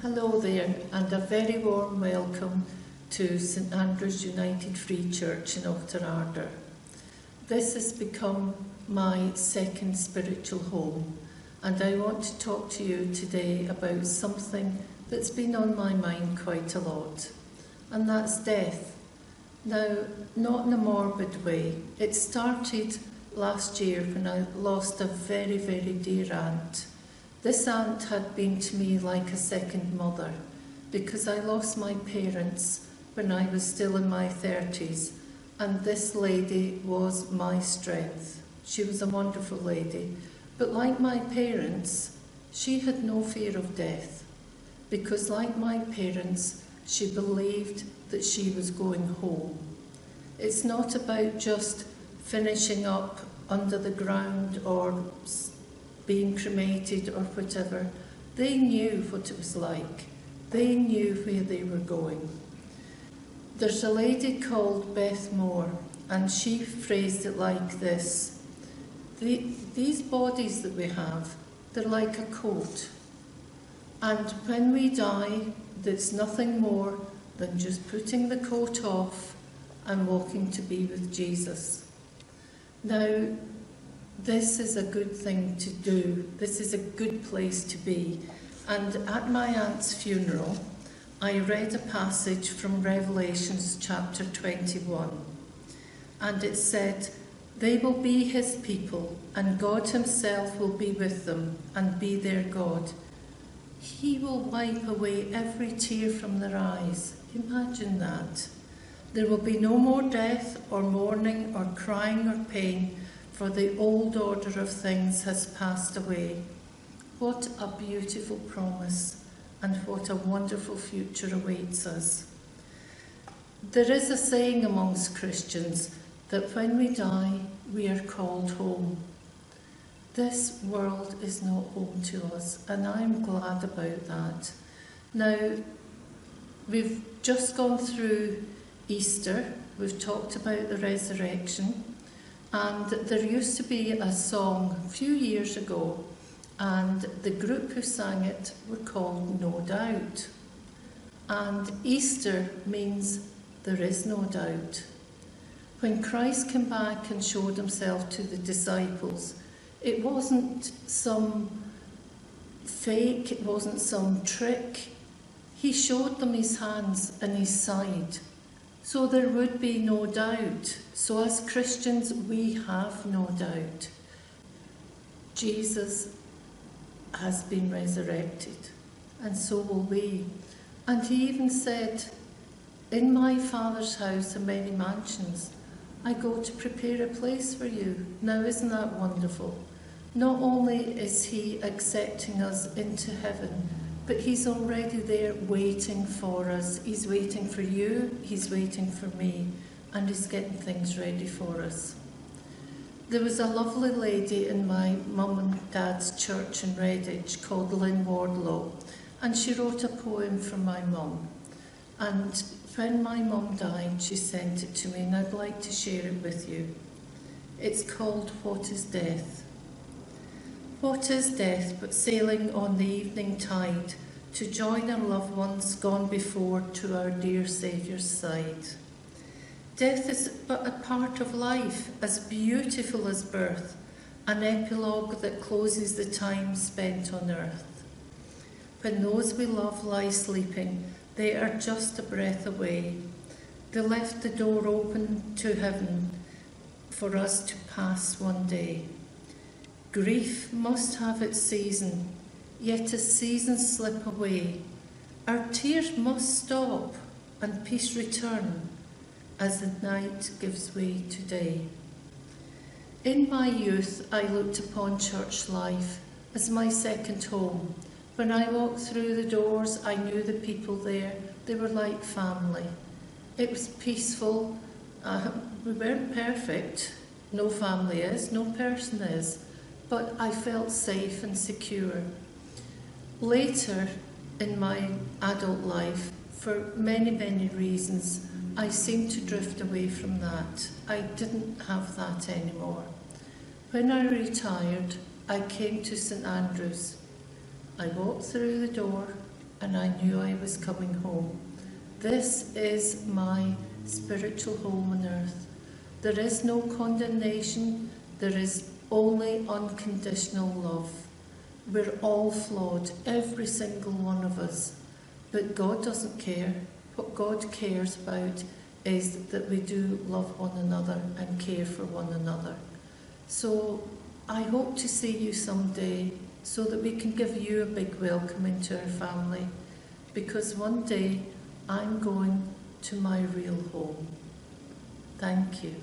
Hello there, and a very warm welcome to St Andrews United Free Church in Otterarder. This has become my second spiritual home, and I want to talk to you today about something that's been on my mind quite a lot, and that's death. Now, not in a morbid way. It started last year when I lost a very, very dear aunt. This aunt had been to me like a second mother, because I lost my parents when I was still in my 30s, and this lady was my strength. She was a wonderful lady, but like my parents, she had no fear of death, because like my parents, she believed that she was going home. It's not about just finishing up under the ground or being cremated or whatever. They knew what it was like. They knew where they were going. There's a lady called Beth Moore, and she phrased it like this: these bodies that we have, they're like a coat, and when we die, there's nothing more than just putting the coat off and walking to be with Jesus. Now, this is a good thing to do. This is a good place to be. And at my aunt's funeral, I read a passage from Revelations chapter 21. And it said, "They will be his people, and God himself will be with them and be their God. He will wipe away every tear from their eyes." Imagine that. There will be no more death or mourning or crying or pain, for the old order of things has passed away. What a beautiful promise, and what a wonderful future awaits us. There is a saying amongst Christians that when we die, we are called home. This world is not home to us, and I'm glad about that. Now, we've just gone through Easter. We've talked about the resurrection. And there used to be a song a few years ago, and the group who sang it were called No Doubt. And Easter means there is no doubt. When Christ came back and showed himself to the disciples, it wasn't some fake, it wasn't some trick. He showed them his hands and his side. So there would be no doubt. So as Christians, we have no doubt. Jesus has been resurrected, and so will we. And he even said, "In my Father's house are many mansions. I go to prepare a place for you." Now, isn't that wonderful? Not only is he accepting us into heaven, but he's already there waiting for us. He's waiting for you, he's waiting for me, and he's getting things ready for us. There was a lovely lady in my mum and dad's church in Redditch called Lynn Wardlow, and she wrote a poem for my mum. And when my mum died, she sent it to me, and I'd like to share it with you. It's called "What is Death?" What is death but sailing on the evening tide to join our loved ones gone before to our dear Saviour's side? Death is but a part of life, as beautiful as birth, an epilogue that closes the time spent on earth. When those we love lie sleeping, they are just a breath away. They left the door open to heaven for us to pass one day. Grief must have its season, yet as seasons slip away, our tears must stop and peace return as the night gives way to day. In my youth, I looked upon church life as my second home. When I walked through the doors, I knew the people there. They were like family. It was peaceful. We weren't perfect. No family is, no person is. But I felt safe and secure. Later in my adult life, for many, many reasons, I seemed to drift away from that. I didn't have that anymore. When I retired, I came to St Andrews. I walked through the door, and I knew I was coming home. This is my spiritual home on earth. There is no condemnation, there is only unconditional love. We're all flawed, every single one of us, but God doesn't care. What God cares about is that we do love one another and care for one another. So I hope to see you someday so that we can give you a big welcome into our family, because one day I'm going to my real home. Thank you.